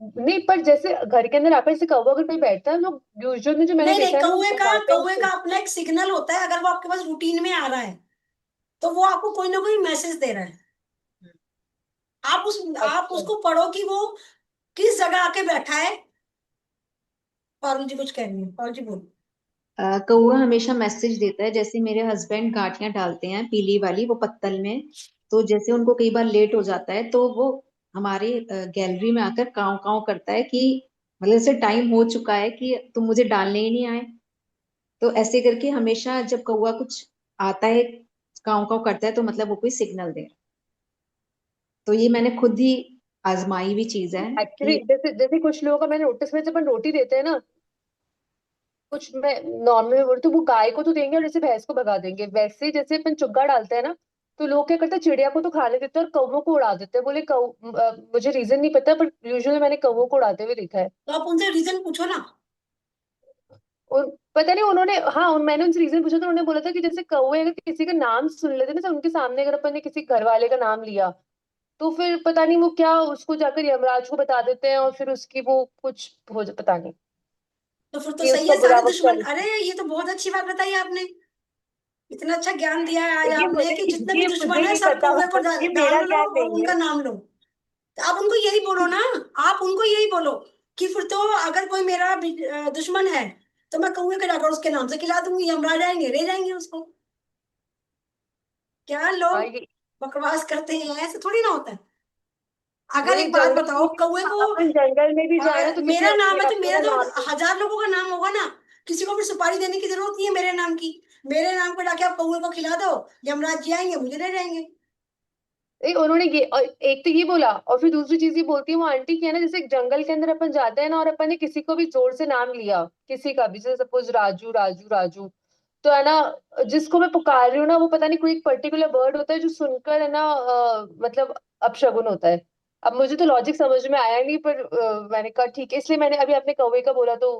नहीं, पर जैसे घर के अंदर आप ऐसे कौवा अगर कोई बैठता है, लोग यूजुअली जो मैंने नहीं नहीं, देखा है ना, वो भगाते हैं कौवे का उसको। अपना एक सिग्नल होता है। अगर वो आपके पास रूटीन में आ रहा है तो वो आपको कोई ना कोई मैसेज दे रहा है। आप अच्छा। उसको पढ़ो कि वो किस जगह आके बैठा है। पारुल जी कुछ कह रही है, पारुल जी बोलो। कौवा हमेशा मैसेज देता है, जैसे मेरे हस्बैंड गांठियां डालते हैं पीली वाली वो पत्तल में, तो जैसे उनको कई बार लेट हो जाता है तो वो हमारे गैलरी में आकर काव काव करता है कि मतलब जैसे टाइम हो चुका है कि तुम मुझे डालने ही नहीं आए। तो ऐसे करके हमेशा जब कौवा कुछ आता है, काव काव करता है, तो मतलब वो कोई सिग्नल दे रहा है। तो ये मैंने खुद ही आजमाई हुई चीज है एक्चुअली कि जैसे जैसे कुछ लोगों का मैंने नोटिस में, जब अपन रोटी देते हैं ना, कुछ मैं नॉर्मल में बोलती तो वो गाय को तो देंगे और जैसे भैंस को भगा देंगे, वैसे ही जैसे अपन चुग्गा डालते हैं ना, तो लोग क्या करते हैं, चिड़िया को तो खाने देते हैं और कौवों को उड़ा देते हैं। बोले मुझे रीजन नहीं पता, पर यूजुअली मैंने कौवों को उड़ाते हुए देखा है। तो आप उनसे रीजन पूछो ना। और पता नहीं उन्होंने, हाँ मैंने उनसे रीजन पूछा तो उन्होंने बोला था कि जैसे कौवे अगर किसी का नाम सुन लेते ना, तो उनके सामने अगर अपन ने किसी घर वाले का नाम लिया, तो फिर पता नहीं वो क्या उसको जाकर यमराज को बता देते हैं, और फिर उसकी वो कुछ हो पता नहीं तो फिर तो कि सही उसका है, बुरा सारे वक्त दुश्मन। चल। अरे ये तो बहुत अच्छी बात बताई आपने, इतना अच्छा ज्ञान दिया है आज आपने कि जितने भी ये मुझे दुश्मन है नहीं सब पता, कौवे को ये डाल मेरा लो ज्ञान और नहीं उनका है। नाम लो। तो आप उनको यही बोलो ना, आप उनको यही बोलो कि फिर तो अगर कोई मेरा दुश्मन है तो मैं कौवे को जाकर उसके नाम से खिला दूंगी, यमराज आएंगे ले जाएंगे उसको। क्या हाँ, लोग ये बकवास करते हैं, ऐसे थोड़ी ना होता है। अगर वही एक बात जंगल में बताओ भी, कौवे को, अपन जंगल में भी जाए ना अगर तो किसी मेरा नाम है तो अपने मेरा का नाम तो 1000 लोगों का नाम होगा ना, किसी को भी सुपारी देने की जरूरत नहीं है मेरे नाम की। मेरे नाम को जाके आप कौवे को खिला दो, यमराज जी आएंगे मुझे ले जाएंगे। उन्होंने ये और एक तो ये बोला, और फिर दूसरी चीज ये बोलती है वो आंटी की है ना, जैसे एक जंगल के अंदर अपन जाते हैं ना और अपन ने किसी को भी जोर से नाम लिया, किसी का भी, जैसे सपोज राजू राजू राजू, तो है ना जिसको मैं पुकार रही हूँ ना वो पता नहीं कोई एक पर्टिकुलर वर्ड होता है जो सुनकर है ना मतलब अपशगुन होता है। अब मुझे तो लॉजिक समझ में आया नहीं, पर मैंने कहा ठीक है, इसलिए मैंने अभी आपने कौवे का बोला तो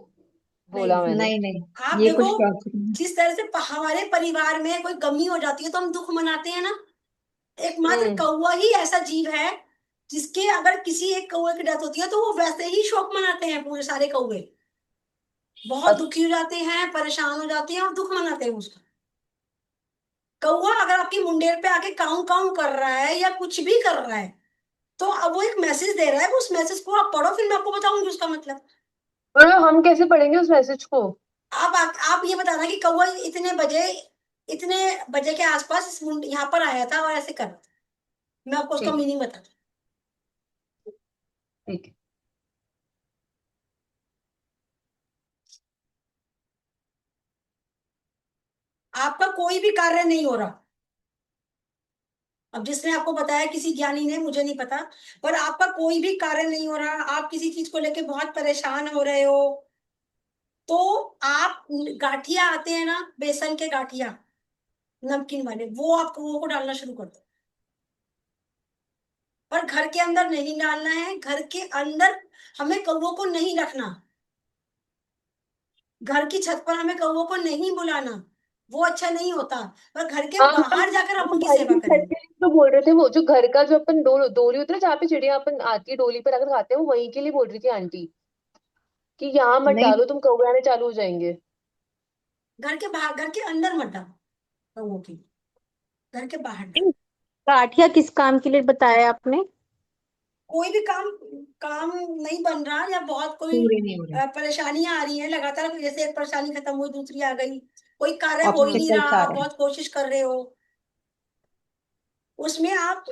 नहीं बोला नहीं, मैंने। नहीं नहीं, आप ये देखो, कुछ टॉक्सिक नहीं। जिस तरह से हमारे परिवार में कोई गमी हो जाती है तो हम दुख मनाते हैं ना, एकमात्र हम्म। कौवा ही ऐसा जीव है जिसके अगर किसी एक कौवे की डेथ होती है तो वो वैसे ही शोक मनाते हैं, पूरे सारे कौवे बहुत अच्छा। दुखी हो जाते हैं, परेशान हो जाते हैं और दुख मनाते हैं उसका। कौवा अगर आपकी मुंडेर पे आके काऊ काऊ कर रहा है या कुछ भी कर रहा है तो अब वो एक मैसेज दे रहा है, उस मैसेज को आप पढ़ो, फिर मैं आपको बताऊंगी उसका मतलब। और हम कैसे पढ़ेंगे उस मैसेज को? आप ये बताना कि कौवा इतने बजे के आसपास यहाँ पर आया था और ऐसे कर रहा था। मैं आपको उसका ठीक मीनिंग बताती ठीक है। हूँ। आपका कोई भी कार्य नहीं हो रहा, अब जिसने आपको बताया किसी ज्ञानी ने, मुझे नहीं पता, पर आपका कोई भी कार्य नहीं हो रहा, आप किसी चीज को लेके बहुत परेशान हो रहे हो, तो आप गाठिया आते हैं ना, बेसन के गाठिया, नमकीन वाले, वो आप कौओं को डालना शुरू कर दो। पर घर के अंदर नहीं डालना है, घर के अंदर हमें कौओं को नहीं रखना, घर की छत पर हमें कौओं को नहीं बुलाना, वो अच्छा नहीं होता, पर घर के हाँ बाहर जाकर आप वो उनकी घर सेवा की छत करेंगे। के लिए तो बोल रहे थे, वो जो घर का जो अपन डोली होती है ना जहाँ पे चिड़िया अपन आती है डोली पर अगर खाते हैं, वो वहीं के लिए बोल रही थी आंटी कि यहाँ मत नहीं, डालो, तुम कौवे आने चालू हो जाएंगे। घर के बाहर, घर के अंदर मत डालो कौओं की, घर के बाहर डालो। गाठिया किस काम के लिए बताया आपने? कोई भी काम काम नहीं बन रहा या बहुत कोई पूरे नहीं हो रहे, परेशानियां आ रही हैं लगातार, जैसे एक परेशानी खत्म हुई दूसरी आ गई, कोई कार्य हो ही नहीं रहा, ऑब्स्टिकल्स आ आप रहे हैं। बहुत कोशिश कर रहे हो, उसमें आप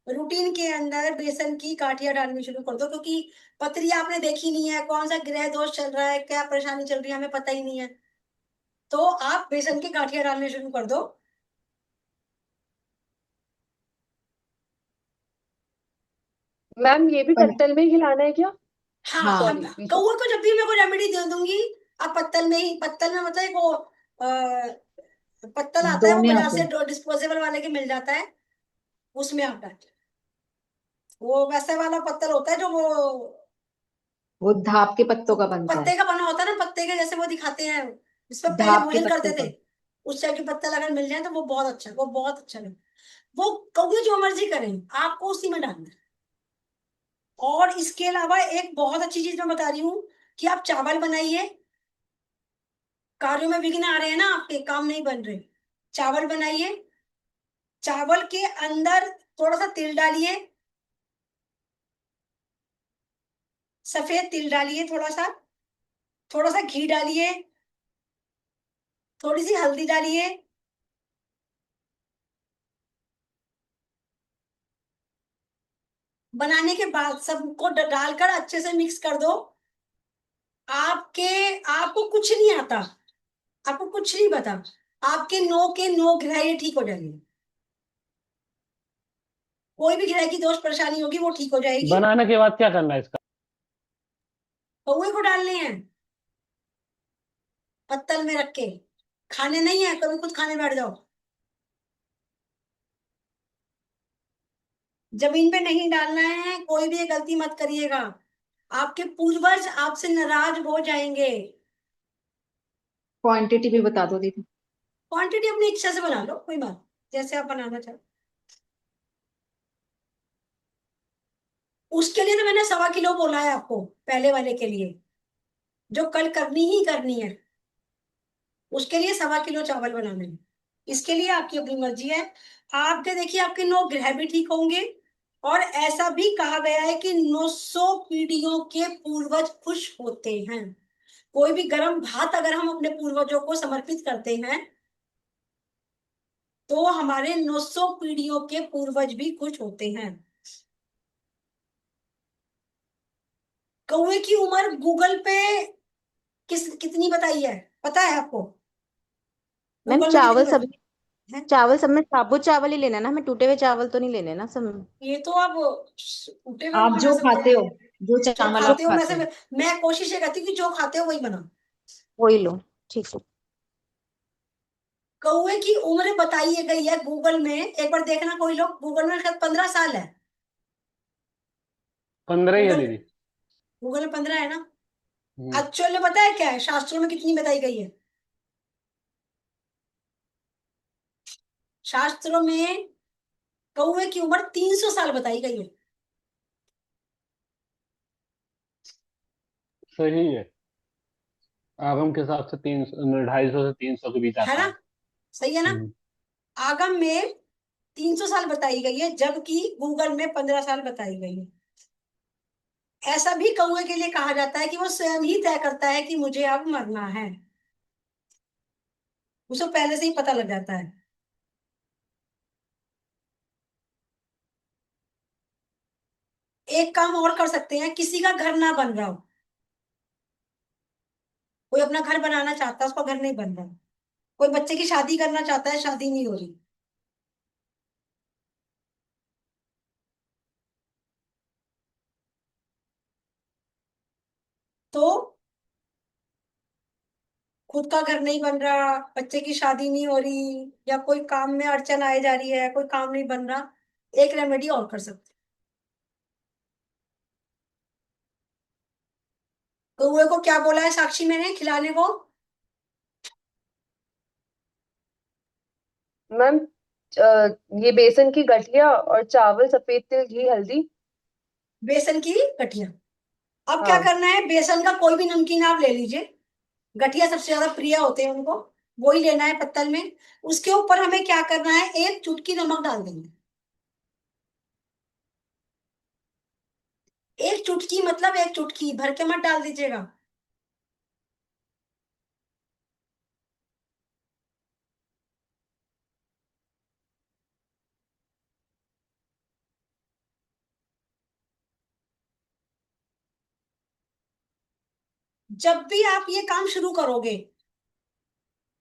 रूटीन के अंदर बेसन की गाठियां डालनी शुरू कर दो, क्योंकि पतरी आपने देखी नहीं है, कौन सा ग्रह दोष चल रहा है, क्या परेशानी चल रही है, हमें पता ही नहीं है, तो आप बेसन की गाठियां डालने शुरू कर दो। मैम ये भी पर पत्तल में ही खिलाना है क्या? हाँ, हाँ, हम सॉरी पीछे। कौवे को जब भी मैं कोई रेमेडी दे दूंगी, आप पत्तल में ही, पत्तल में मतलब एक वो पत्तल आता है, वो दोने बाजार आते से हैं, डिस्पोजेबल वाले के मिल जाता है, उसमें आप डाल, वो वैसे वाला पत्तल होता है जो वो वो धाप के पत्तों का बनता है, पत्ते का बना होता है ना, पत्ते के जैसे वो दिखाते हैं, जिसमें पहले धाप के भोजन करते पत्तों थे, का। उस टाइप के पत्तल अगर मिल जाए तो वो बहुत अच्छा, वो बहुत अच्छा लगे। वो कौवे जो मर्जी करें, आपको उसी में डालना है। और इसके अलावा एक बहुत अच्छी चीज मैं बता रही हूँ कि आप चावल बनाइए, कार्यों में विघ्न आ रहे हैं ना, आपके काम नहीं बन रहे, चावल बनाइए, चावल के अंदर थोड़ा सा तिल डालिए, सफेद तिल डालिए, थोड़ा सा घी डालिए, थोड़ी सी हल्दी डालिए, बनाने के बाद सबको डालकर अच्छे से मिक्स कर दो। आपके आपको कुछ नहीं आता, आपको कुछ नहीं पता, आपके नो के नो ग्रह ये ठीक हो जाएंगे, कोई भी ग्रह की दोष परेशानी होगी वो ठीक हो जाएगी। बनाने के बाद क्या करना है इसका? कौए को डालने हैं पत्तल में रख के, खाने नहीं है, कभी खुद खाने बैठ जाओ, जमीन पे नहीं डालना है, कोई भी ये गलती मत करिएगा, आपके पूर्वज आपसे नाराज हो जाएंगे। क्वांटिटी भी बता दो दीदी। क्वांटिटी अपनी इच्छा से बना लो, कोई बात, जैसे आप बनाना चाहो। उसके लिए तो मैंने 1.25 किलो बोला है आपको, पहले वाले के लिए, जो कल करनी ही करनी है, उसके लिए 1.25 किलो चावल बनाने हैं। इसके लिए आपकी अपनी मर्जी है। आपके देखिए, आपके 9 ग्रह भी ठीक होंगे, और ऐसा भी कहा गया है कि 900 पीढ़ियों के पूर्वज खुश होते हैं। कोई भी गर्म भात अगर हम अपने पूर्वजों को समर्पित करते हैं तो हमारे 900 पीढ़ियों के पूर्वज भी खुश होते हैं। कौवे की उम्र गूगल पे कितनी बताई है, पता है आपको? मैम गूगल में कितनी चावल बताई? सब्जी हैं? चावल सब में साबुत चावल ही लेना ना, हमें टूटे हुए चावल तो नहीं लेने ना सब में। ये तो अब टूटे हुए आप वो बना जो सकते खाते हैं, हो, जो जो चावल आप खाते हो। मैं खाते से हो। मैं कोशिश ये करती हूँ कि जो खाते हो वही बनाओ। वही लो, ठीक है। कौए की उम्र बताई गई है गूगल में, एक बार देखना, कोई लोग गूगल में, शायद 15 साल है। 15 ही है गूगल दीदी। गूगल में 15 है ना? हम्म। एक्चुअल में पता है क्या है, शास्त्रों में कितनी बताई गई है? शास्त्रों में कौए की उम्र 300 साल बताई गई है। सही है। आगम के हिसाब से 250 से 300 के बीच है आता ना? है। सही है ना? हम्म। आगम में 300 साल बताई गई है, जबकि गूगल में 15 साल बताई गई है। ऐसा भी कौए के लिए कहा जाता है कि वो स्वयं ही तय करता है कि मुझे अब मरना है, उसे पहले से ही पता लग जाता है। एक काम और कर सकते हैं, किसी का घर ना बन रहा हो, कोई अपना घर बनाना चाहता है, उसका घर नहीं बन रहा, कोई बच्चे की शादी करना चाहता है, शादी नहीं हो रही, तो खुद का घर नहीं बन रहा, बच्चे की शादी नहीं हो रही, या कोई काम में अड़चन आए जा रही है, कोई काम नहीं बन रहा, एक रेमेडी और कर सकते हैं। कौए को क्या बोला है साक्षी मैंने खिलाने को? मैम ये बेसन की गठिया और चावल, सफेद तिल, घी, हल्दी। बेसन की गठिया। अब क्या हाँ। करना है, बेसन का कोई भी नमकीन आप ले लीजिए, गठिया सबसे ज्यादा प्रिय होते हैं उनको, वो ही लेना है पत्तल में। उसके ऊपर हमें क्या करना है, एक चुटकी नमक डाल देंगे। एक चुटकी मतलब एक चुटकी, भर के मत डाल दीजिएगा। जब भी आप ये काम शुरू करोगे,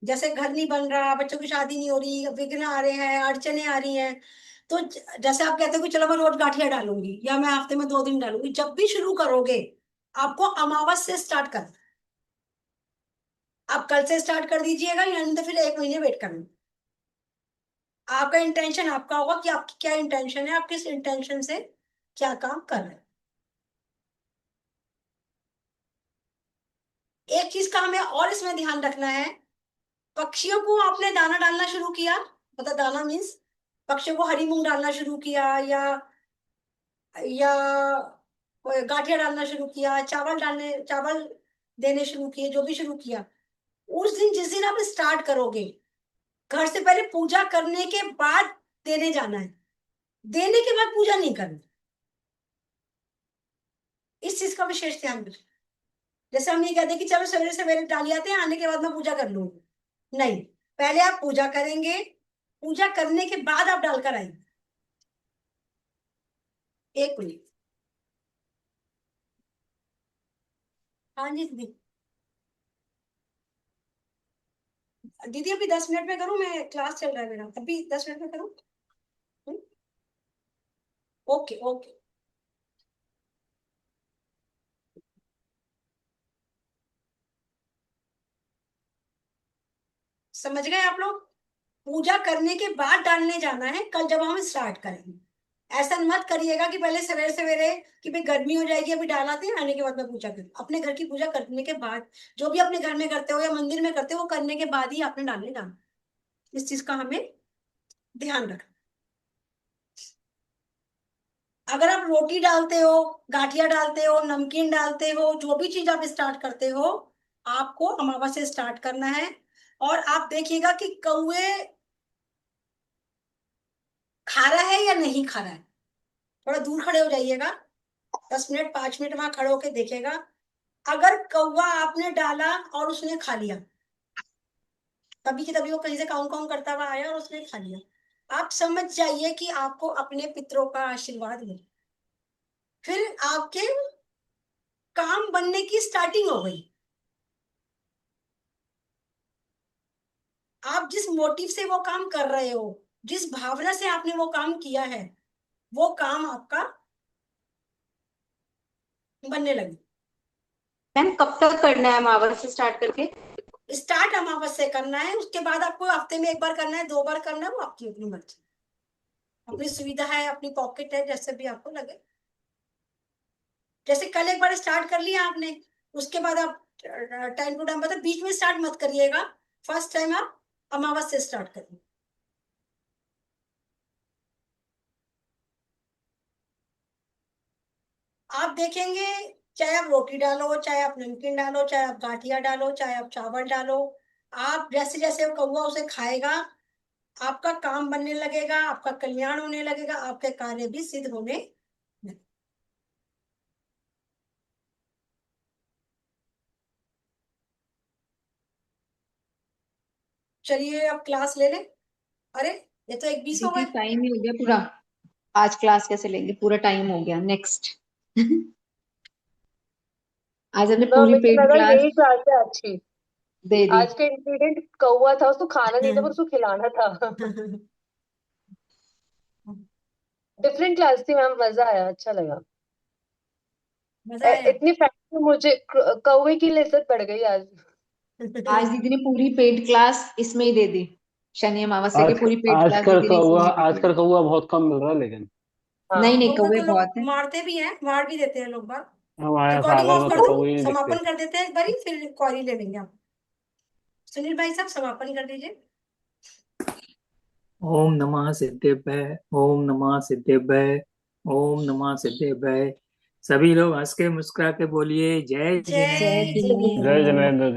जैसे घर नहीं बन रहा, बच्चों की शादी नहीं हो रही, विघ्न आ रहे हैं, अड़चने आ रही हैं, तो जैसे आप कहते हो कि चलो मैं रोज गांठिया डालूंगी या मैं हफ्ते में 2 दिन डालूंगी, जब भी शुरू करोगे आपको अमावस से स्टार्ट करना। आप कल से स्टार्ट कर दीजिएगा, या नहीं तो फिर 1 महीने वेट करना। आपका इंटेंशन आपका होगा कि आपकी क्या इंटेंशन है, आप किस इंटेंशन से क्या काम कर रहे हैं। एक चीज का हमें और इसमें ध्यान रखना है, पक्षियों को आपने दाना डालना शुरू किया, मतलब दाना मीन्स पक्षियों को हरी मूंग डालना शुरू किया, या गांठिया डालना शुरू किया, चावल देने शुरू किए, जो भी शुरू किया, उस दिन जिस दिन आप स्टार्ट करोगे, घर से पहले पूजा करने के बाद देने जाना है, देने के बाद पूजा नहीं करना। इस चीज का विशेष ध्यान रखें। जैसे हम ये कहते हैं कि चलो सवेरे सवेरे डाली आते हैं, आने के बाद मैं पूजा कर लूंगी, नहीं, पहले आप पूजा करेंगे, पूजा करने के बाद आप डालकर आएंगे। 1 मिनट। हाँ जी दीदी। दीदी अभी 10 मिनट में करूँ, मैं क्लास चल रहा है मेरा, अभी 10 मिनट में करूँ? Okay okay. समझ गए आप लोग? पूजा करने के बाद डालने जाना है, कल जब हम स्टार्ट करेंगे। ऐसा मत करिएगा कि पहले सवेरे सवेरे कि भाई गर्मी हो जाएगी अभी डालाते हैं, आने के बाद मैं पूजा करूँ। अपने घर की पूजा करने के बाद, जो भी अपने घर में करते हो या मंदिर में करते हो, वो करने के बाद ही आपने डालने जाना। इस चीज का हमें ध्यान रखना। अगर आप रोटी डालते हो, गाठिया डालते हो, नमकीन डालते हो, जो भी चीज आप स्टार्ट करते हो, आपको अमावस्या से स्टार्ट करना है। और आप देखिएगा कि कौए खा रहा है या नहीं खा रहा है। थोड़ा दूर खड़े हो जाइएगा, 10 मिनट 5 मिनट वहां खड़े होके देखेगा। अगर कौवा आपने डाला और उसने खा लिया, तभी की तभी वो कहीं से काउं काउं करता हुआ आया और उसने खा लिया, आप समझ जाइए कि आपको अपने पितरों का आशीर्वाद मिला। फिर आपके काम बनने की स्टार्टिंग हो गई। आप जिस मोटिव से वो काम कर रहे हो, जिस भावना से आपने वो काम किया है, वो काम आपका बनने लगे। मैम कब तक करना है अमावस से स्टार्ट करके? स्टार्ट अमावस से करना है, उसके बाद आपको हफ्ते में 1 बार करना है, 2 बार करना है, वो आपकी अपनी मर्जी, अपनी सुविधा है, अपनी पॉकेट है, जैसे भी आपको लगे। जैसे कल 1 बार स्टार्ट कर लिया आपने, उसके बाद आप टाइम टू टाइम, मतलब बीच में स्टार्ट मत करिएगा, फर्स्ट टाइम आप अमावस से स्टार्ट करिए। आप देखेंगे, चाहे आप रोटी डालो, चाहे आप नमकीन डालो, चाहे आप गाठिया डालो, चाहे आप चावल डालो, आप जैसे जैसे कौवा उसे खाएगा, आपका काम बनने लगेगा, आपका कल्याण होने लगेगा, आपके कार्य भी सिद्ध होने लगेंगे। चलिए अब क्लास ले लें। अरे ये तो 1:20 हो दीदी गए। टाइम ही हो गया पूरा, आज क्लास कैसे लेंगे, पूरा टाइम हो गया। नेक्स्ट आज हमने पूरी मेरे को पेड लगा क्लास यही क्लास है अच्छी। दे दी। आज का इंग्रेडिएंट कौवा था, उसको खाना नहीं था पर उसको खिलाना था। डिफरेंट क्लास थी मैम, मजा आया, अच्छा लगा। मजा आया। इतनी फैक्ट मुझे कौवे की लिज्जत बढ़ गई आज। आज दीदी ने पूरी पेड क्लास इसमें ही दे दी, शनि अमावस्या की आज पूरी पेड क्लास आजकल दीदी ने कौआ इसमें ही दे आजकल दी। कौआ बहुत कम मिल रहा है, लेकिन हाँ। नहीं नहीं, कौवे कौवे तो लोग बहुत है। मारते भी हैं, मार भी देते हैं लोग बाग। हमारे रिकॉर्डिंग सागर ऑफ में कर तो दूं, कौए ही नहीं दिखते। समापन कर देते हैं एक बारी, फिर क्वारी ले लेंगे आप। सुनील भाई साहब समापन कर दीजिए। ओम नमः सिद्धेभ्य, ओम नमः सिद्धेभ्य, ओम नमः सिद्धेभ्य। सभी लोग हंस के मुस्कुरा के बोलिए जय जय जिनेन्द्र। जय जिनेन्द्र। जय जिनेन्द्र। जनेन्द्र।